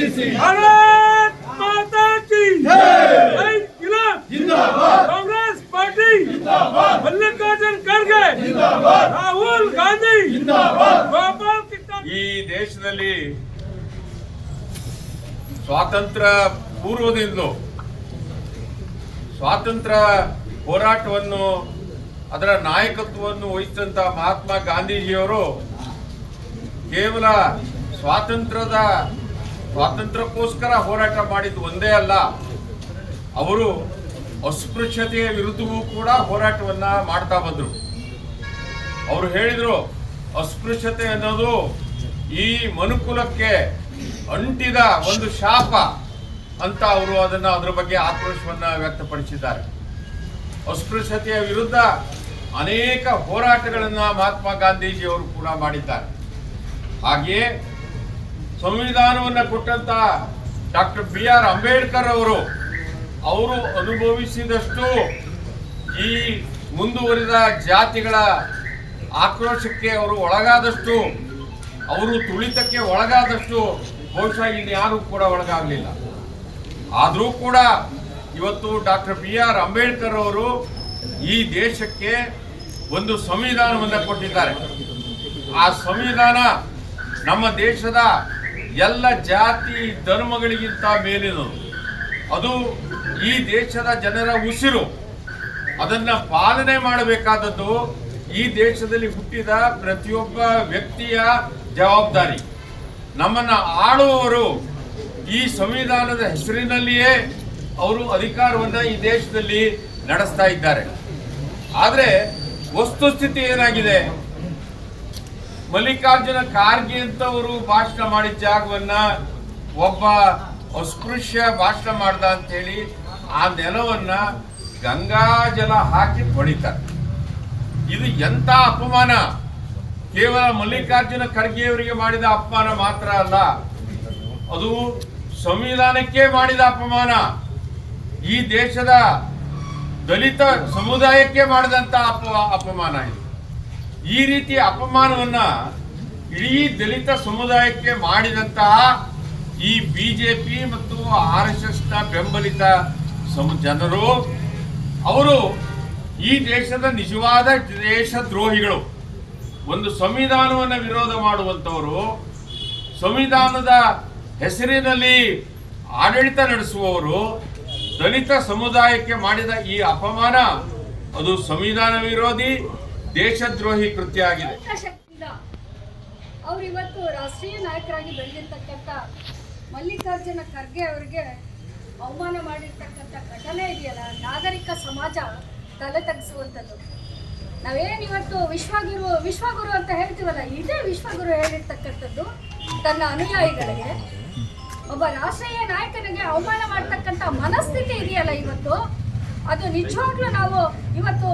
भारत माता की जय जिंदाबाद कांग्रेस पार्टी जिंदाबाद मल्लिकार्जुन खड़गे जिंदाबाद ರಾಹುಲ್ ಗಾಂಧಿ जिंदाबाद ಗೋಪಾಲ್ ಕೃಷ್ಣ ಈ ದೇಶದಲ್ಲಿ ಸ್ವಾತಂತ್ರ್ಯ ಪೂರ್ವದಿಂದಲೂ ಸ್ವಾತಂತ್ರ್ಯ ಹೋರಾಟವನ್ನು ಅದರ ನಾಯಕತ್ವವನ್ನು ವಹಿಸಿದಂತ ಮಹಾತ್ಮ ಗಾಂಧೀಜಿಯವರು ಕೇವಲ ಸ್ವಾತಂತ್ರ್ಯಕ್ಕೋಸ್ಕರ ಹೋರಾಟ ಮಾಡಿದ್ದು ಒಂದೇ ಅಲ್ಲ, ಅವರು ಅಸ್ಪೃಶ್ಯತೆಯ ವಿರುದ್ಧವೂ ಕೂಡ ಹೋರಾಟವನ್ನ ಮಾಡ್ತಾ ಬಂದರು. ಅವರು ಹೇಳಿದ್ರು, ಅಸ್ಪೃಶ್ಯತೆ ಅನ್ನೋದು ಈ ಮನುಕುಲಕ್ಕೆ ಅಂಟಿದ ಒಂದು ಶಾಪ ಅಂತ ಅವರು ಅದರ ಬಗ್ಗೆ ಆಕ್ರೋಶವನ್ನ ವ್ಯಕ್ತಪಡಿಸಿದ್ದಾರೆ. ಅಸ್ಪೃಶ್ಯತೆಯ ವಿರುದ್ಧ ಅನೇಕ ಹೋರಾಟಗಳನ್ನ ಮಹಾತ್ಮ ಗಾಂಧೀಜಿಯವರು ಕೂಡ ಮಾಡಿದ್ದಾರೆ. ಹಾಗೆಯೇ ಸಂವಿಧಾನವನ್ನು ಕೊಟ್ಟಂತ ಡಾಕ್ಟರ್ BR ಅಂಬೇಡ್ಕರ್ ಅವರು ಅನುಭವಿಸಿದಷ್ಟು ಈ ಮುಂದುವರಿದ ಜಾತಿಗಳ ಆಕ್ರೋಶಕ್ಕೆ ಅವರು ಒಳಗಾದಷ್ಟು, ಅವರು ತುಳಿತಕ್ಕೆ ಒಳಗಾದಷ್ಟು ಬಹುಶಃ ಇನ್ಯಾರೂ ಕೂಡ ಒಳಗಾಗಲಿಲ್ಲ. ಆದರೂ ಕೂಡ ಇವತ್ತು ಡಾಕ್ಟರ್ BR ಅಂಬೇಡ್ಕರ್ ಅವರು ಈ ದೇಶಕ್ಕೆ ಒಂದು ಸಂವಿಧಾನವನ್ನು ಕೊಟ್ಟಿದ್ದಾರೆ. ಆ ಸಂವಿಧಾನ ನಮ್ಮ ದೇಶದ ಎಲ್ಲ ಜಾತಿ ಧರ್ಮಗಳಿಗಿಂತ ಮೇಲಿನದು. ಅದು ಈ ದೇಶದ ಜನರ ಉಸಿರು. ಅದನ್ನ ಪಾಲನೆ ಮಾಡಬೇಕಾದದ್ದು ಈ ದೇಶದಲ್ಲಿ ಹುಟ್ಟಿದ ಪ್ರತಿಯೊಬ್ಬ ವ್ಯಕ್ತಿಯ ಜವಾಬ್ದಾರಿ. ನಮ್ಮನ್ನ ಆಳುವವರು ಈ ಸಂವಿಧಾನದ ಹೆಸರಿನಲ್ಲಿಯೇ ಅವರು ಅಧಿಕಾರವನ್ನ ಈ ದೇಶದಲ್ಲಿ ನಡೆಸ್ತಾ ಇದ್ದಾರೆ. ಆದರೆ ವಸ್ತುಸ್ಥಿತಿ ಏನಾಗಿದೆ? ಮಲ್ಲಿಕಾರ್ಜುನ ಖರ್ಗೆ ಅಂತವರು ಭಾಷಣ ಮಾಡಿದ ಜಾಗವನ್ನ ಒಬ್ಬ ಅಸ್ಪೃಶ್ಯ ಭಾಷಣ ಮಾಡ್ದ ಅಂತ ಹೇಳಿ ಆ ನೆಲವನ್ನ ಗಂಗಾಜಲ ಹಾಕಿ ಹೊಡಿತಾರೆ. ಇದು ಎಂತ ಅಪಮಾನ! ಕೇವಲ ಮಲ್ಲಿಕಾರ್ಜುನ ಖರ್ಗೆ ಅವರಿಗೆ ಮಾಡಿದ ಅಪಮಾನ ಮಾತ್ರ ಅಲ್ಲ, ಅದು ಸಂವಿಧಾನಕ್ಕೆ ಮಾಡಿದ ಅಪಮಾನ. ಈ ದೇಶದ ದಲಿತ ಸಮುದಾಯಕ್ಕೆ ಮಾಡಿದಂತ ಅಪಮಾನ ಇದು. ಈ ರೀತಿಯ ಅಪಮಾನವನ್ನ ಇಡೀ ದಲಿತ ಸಮುದಾಯಕ್ಕೆ ಮಾಡಿದಂತಹ ಈ ಬಿಜೆಪಿ ಮತ್ತು RSS ನ ಬೆಂಬಲಿತ ಜನರು, ಅವರು ಈ ದೇಶದ ನಿಜವಾದ ದೇಶದ್ರೋಹಿಗಳು. ಒಂದು ಸಂವಿಧಾನವನ್ನು ವಿರೋಧ ಮಾಡುವಂತವರು, ಸಂವಿಧಾನದ ಹೆಸರಿನಲ್ಲಿ ಆಡಳಿತ ನಡೆಸುವವರು ದಲಿತ ಸಮುದಾಯಕ್ಕೆ ಮಾಡಿದ ಈ ಅಪಮಾನ ಅದು ಸಂವಿಧಾನ ವಿರೋಧಿ ದೇಶದ್ರೋಹಿ ಕೃತ್ಯ ಆಗಿದೆ. ಅವರು ಇವತ್ತು ರಾಷ್ಟ್ರೀಯ ನಾಯಕರಾಗಿ ಬೆಳೆದಿರ್ತಕ್ಕಂಥ ಮಲ್ಲಿಕಾರ್ಜುನ ಖರ್ಗೆ ಅವರಿಗೆ ಅವಮಾನ ಮಾಡಿರ್ತಕ್ಕಂಥ ಘಟನೆ ಇದೆಯಲ್ಲ, ನಾಗರಿಕ ಸಮಾಜ ತಲೆ ತಗ್ಗಿಸುವಂಥದ್ದು. ನಾವೇನಿವತ್ತು ವಿಶ್ವಗುರು ಅಂತ ಹೇಳ್ತೀವಲ್ಲ, ಇದೇ ವಿಶ್ವಗುರು ಹೇಳಿರ್ತಕ್ಕಂಥದ್ದು ತನ್ನ ಅನುಯಾಯಿಗಳಿಗೆ, ಒಬ್ಬ ರಾಷ್ಟ್ರೀಯ ನಾಯಕನಿಗೆ ಅವಮಾನ ಮಾಡ್ತಕ್ಕಂಥ ಮನಸ್ಥಿತಿ ಇದೆಯಲ್ಲ ಇವತ್ತು, ಅದು ನಿಜವಾಗ್ಲೂ ನಾವು ಇವತ್ತು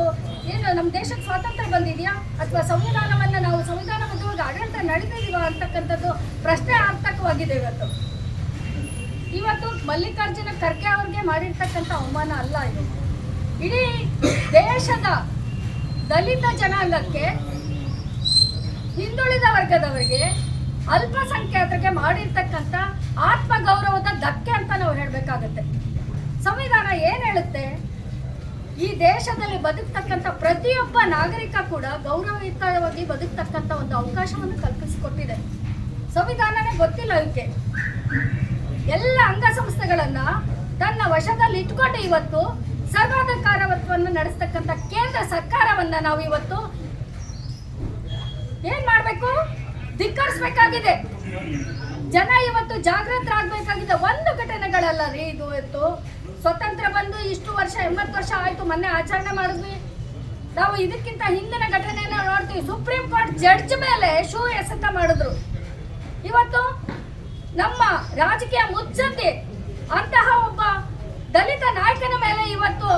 ಏನು ನಮ್ಮ ದೇಶಕ್ಕೆ ಸ್ವಾತಂತ್ರ್ಯ ಬಂದಿದೆಯಾ ಅಥವಾ ಸಂವಿಧಾನವನ್ನು ನಾವು ಸಂವಿಧಾನಬದ್ಧವಾಗಿ ಆಡಳಿತ ನಡೆದಿದೀವ ಅಂತಕ್ಕಂಥದ್ದು ಪ್ರಶ್ನೆ ಅರ್ಥಕವಾಗಿದೆ. ಇವತ್ತು ಮಲ್ಲಿಕಾರ್ಜುನ ಖರ್ಗೆ ಅವ್ರಿಗೆ ಮಾಡಿರ್ತಕ್ಕಂಥ ಅವಮಾನ ಅಲ್ಲ, ಇದು ಇಡೀ ದೇಶದ ದಲಿತ ಜನಾಂಗಕ್ಕೆ, ಹಿಂದುಳಿದ ವರ್ಗದವರಿಗೆ, ಅಲ್ಪಸಂಖ್ಯಾತರಿಗೆ ಮಾಡಿರ್ತಕ್ಕಂಥ ಆತ್ಮಗೌರವದ ಧಕ್ಕೆ ಅಂತ ನಾವು ಹೇಳಬೇಕಾಗತ್ತೆ. ಸಂವಿಧಾನ ಏನು ಹೇಳುತ್ತೆ? ಈ ದೇಶದಲ್ಲಿ ಬದುಕ್ತಕ್ಕಂಥ ಪ್ರತಿಯೊಬ್ಬ ನಾಗರಿಕ ಕೂಡ ಗೌರವಯುತವಾಗಿ ಬದುಕ್ತಕ್ಕಂಥ ಒಂದು ಅವಕಾಶವನ್ನು ಕಲ್ಪಿಸಿಕೊಟ್ಟಿದೆ. ಸಂವಿಧಾನನೇ ಗೊತ್ತಿಲ್ಲ ಇವಕ್ಕೆ. ಎಲ್ಲ ಅಂಗಸಂಸ್ಥೆಗಳನ್ನ ತನ್ನ ವಶದಲ್ಲಿ ಇಟ್ಕೊಂಡು ಇವತ್ತು ಸರ್ವಾಧಿಕಾರತ್ವವನ್ನು ನಡೆಸ್ತಕ್ಕಂಥ ಕೇಂದ್ರ ಸರ್ಕಾರವನ್ನ ನಾವು ಇವತ್ತು ಏನ್ ಮಾಡ್ಬೇಕು? ಧಿಕ್ಕರಿಸಬೇಕಾಗಿದೆ. ಜನ ಇವತ್ತು ಜಾಗೃತರಾಗಬೇಕಾಗಿದೆ. ಒಂದು ಘಟನೆಗಳಲ್ಲ ರೀ ಇದು. ಇವತ್ತು ಸ್ವತಂತ್ರ ಬಂದು ಇಷ್ಟು ವರ್ಷ 80 ವರ್ಷ ಆಯ್ತು, ಮೊನ್ನೆ ಆಚರಣೆ ಮಾಡಿದ್ವಿ ನಾವು. ಇದಕ್ಕಿಂತ ಹಿಂದಿನ ಘಟನೆಯನ್ನ ನೋಡ್ತೀವಿ. ಸುಪ್ರೀಂ ಕೋರ್ಟ್ ಜಡ್ಜ್ ಮೇಲೆ ಶೂ ಎಸೆತ ಮಾಡಿದ್ರು. ಇವತ್ತು ನಮ್ಮ ರಾಜಕೀಯ ಮುತ್ಸದ್ದಿ ಅಂತಹ ಒಬ್ಬ ದಲಿತ ನಾಯಕನ ಮೇಲೆ ಇವತ್ತು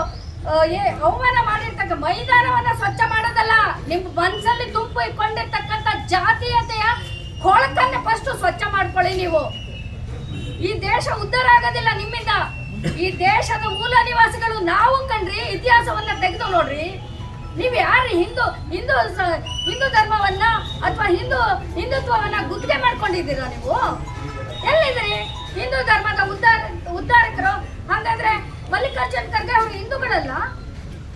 ಅವಮಾನ ಮಾಡಿರ್ತಕ್ಕ, ಮೈದಾನವನ್ನ ಸ್ವಚ್ಛ ಮಾಡೋದಲ್ಲ, ನಿಮ್ಮ ಮನಸ್ಸಲ್ಲಿ ತುಂಬಿಕೊಂಡಿರ್ತಕ್ಕಂಥ ಜಾತೀಯತೆಯ ಕೊಳಕನ್ನ ಫಸ್ಟ್ ಸ್ವಚ್ಛ ಮಾಡ್ಕೊಳ್ಳಿ. ನೀವು ಈ ದೇಶ ಉದ್ಧಾರ ಆಗೋದಿಲ್ಲ ನಿಮ್ಮಿಂದ. ಈ ದೇಶದ ಮೂಲ ನಿವಾಸಿಗಳು ನಾವು ಕಣ್ರಿ. ಇತಿಹಾಸವನ್ನ ತೆಗೆದು ನೋಡ್ರಿ. ನೀವು ಯಾರು ಹಿಂದೂ ಧರ್ಮವನ್ನ ಅಥವಾ ಹಿಂದುತ್ವವನ್ನ ಗುತ್ತಿಗೆ ಮಾಡ್ಕೊಂಡಿದ್ದೀರಾ ನೀವು? ಎಲ್ಲಿದ್ರಿ ಹಿಂದೂ ಧರ್ಮದ ಉದ್ಧಾರಕರು? ಹಾಗಾದ್ರೆ ಮಲ್ಲಿಕಾರ್ಜುನ್ ಖರ್ಗೆ ಅವರು ಹಿಂದೂಗಳಲ್ಲ?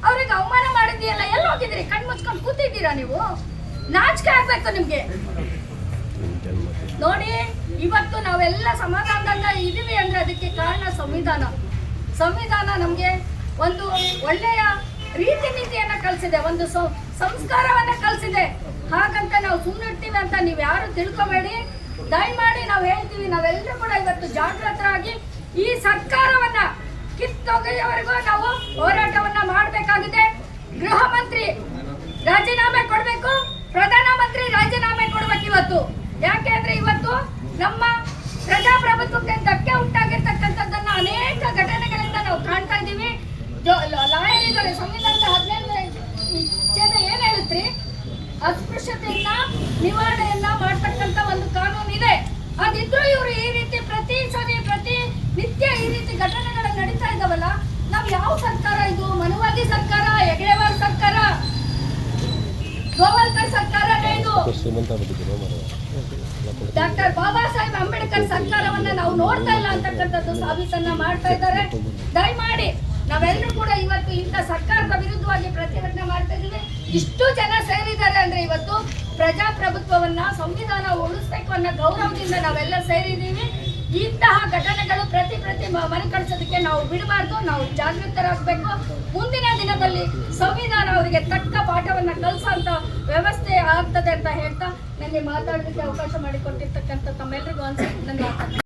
ಅವ್ರಿಗೆ ಅವಮಾನ ಮಾಡಿದ್ಯಲ್ಲ, ಎಲ್ಲಿ ಹೋಗಿದ್ರಿ? ಕಣ್ ಮುಚ್ಕೊಂಡು ಕೂತಿದ್ದೀರಾ ನೀವು? ನಾಚಿಕೆ ಆಗ್ಬೇಕು ನಿಮ್ಗೆ. ನೋಡಿ, ಇವತ್ತು ನಾವೆಲ್ಲ ಸಮಾಧಾನದಿಂದ ಇದೀವಿ ಅಂದ್ರೆ ಅದಕ್ಕೆ ಕಾರಣ ಸಂವಿಧಾನ ನಮ್ಗೆ ಒಂದು ಒಳ್ಳೆಯ ರೀತಿ ನೀತಿಯನ್ನ ಕಲಿಸಿದೆ, ಒಂದು ಸಂಸ್ಕಾರವನ್ನ ಕಲಿಸಿದೆ. ಹಾಗಂತ ನಾವು ಸುಮ್ಮನಿರ್ತೀವಿ ಅಂತ ನೀವು ಯಾರು ತಿಳ್ಕೊಬೇಡಿ. ದಯಮಾಡಿ ನಾವು ಹೇಳ್ತೀವಿ, ನಾವೆಲ್ಲರೂ ಕೂಡ ಇವತ್ತು ಜಾಗೃತರಾಗಿ ಈ ಸರ್ಕಾರವನ್ನ ಕಿತ್ತೊಗೆಯವರೆಗೂ ನಾವು ಹೋರಾಟವನ್ನ ಮಾಡಬೇಕಾಗಿದೆ. ಗೃಹ ಮಂತ್ರಿ ರಾಜೀನಾಮೆ ಕೊಡಬೇಕು, ಪ್ರಧಾನಮಂತ್ರಿ ರಾಜೀನಾಮೆ ಕೊಡ್ಬೇಕು ಇವತ್ತು. ಯಾಕೆ ಅಂದ್ರೆ ಇವತ್ತು ನಮ್ಮ ಪ್ರಜಾಪ್ರಭುತ್ವಕ್ಕೆ ಧಕ್ಕೆ ಉಂಟಾಗಿರ್ತಕ್ಕಂಥದ್ದನ್ನ ಅನೇಕ ಘಟನೆಗಳಿಂದ ನಾವು ಕಾಣ್ತಾ ಇದ್ದೀವಿ. ಲಾಯರಿಗಳು ಸಂವಿಧಾನದ 15ನೇ ಏನ್ ಹೇಳುತ್ರಿ? ಅಸ್ಪೃಶ್ಯತೆಯನ್ನ ನಿವಾರಣೆಯನ್ನ ಮಾಡ್ತಕ್ಕಂಥ ಒಂದು ಕಾನೂನು ಇದೆ. ಅದಿದ್ರು ಇವರು ಈ ರೀತಿ ಪ್ರತಿ ನಿತ್ಯ ಈ ರೀತಿ ಘಟನೆಗಳು ನಡೀತಾ ಇದ್ದಾವಲ್ಲ. ನಾವ್ ಯಾವ ಸರ್ಕಾರ ಇದು? ಮನುವಾದಿ ಸರ್ಕಾರ, ಹೆಗಡೆವಾರ್ ಸರ್ಕಾರ, ಗೋವಾಲ್ಕರ್ ಸರ್ಕಾರನೇ ಇದು. ಡಾಕ್ಟರ್ ಬಾಬಾ ಸಾಹೇಬ್ ಅಂಬೇಡ್ಕರ್ ಸರ್ಕಾರವನ್ನ ನಾವು ನೋಡ್ತಾ ಇಲ್ಲ ಅಂತಕ್ಕಂಥದ್ದು ಸಾಬೀತನ್ನ ಮಾಡ್ತಾ ಇದ್ದಾರೆ. ದಯಮಾಡಿ ನಾವೆಲ್ಲರೂ ಕೂಡ ಇವತ್ತು ಇಂಥ ಸರ್ಕಾರದ ವಿರುದ್ಧವಾಗಿ ಪ್ರತಿಭಟನೆ ಮಾಡ್ತಾ ಇದ್ದೀವಿ. ಇಷ್ಟು ಜನ ಸೇರಿದ್ದಾರೆ ಅಂದ್ರೆ ಇವತ್ತು ಪ್ರಜಾಪ್ರಭುತ್ವವನ್ನ, ಸಂವಿಧಾನ ಉಳಿಸ್ಬೇಕು ಅನ್ನೋ ಗೌರವದಿಂದ ನಾವೆಲ್ಲ ಸೇರಿದ್ದೀವಿ. ಇಂತಹ ಘಟನೆಗಳು ಪ್ರತಿ ಮರುಕಳಿಸೋದಕ್ಕೆ ನಾವು ಬಿಡಬಾರ್ದು. ನಾವು ಜಾಗೃತರಾಗಬೇಕು. ಮುಂದಿನ ದಿನದಲ್ಲಿ ಸಂವಿಧಾನ ಅವರಿಗೆ ತಕ್ಕ ಪಾಠವನ್ನ ಕಲಿಸುವಂತ ವ್ಯವಸ್ಥೆ ಆಗ್ತದೆ ಅಂತ ಹೇಳ್ತಾ ನನಗೆ ಮಾತಾಡಲಿಕ್ಕೆ ಅವಕಾಶ ಮಾಡಿಕೊಟ್ಟಿರ್ತಕ್ಕಂಥ ತಮ್ಮೆಲ್ಲರಿಗೂ ನನ್ನ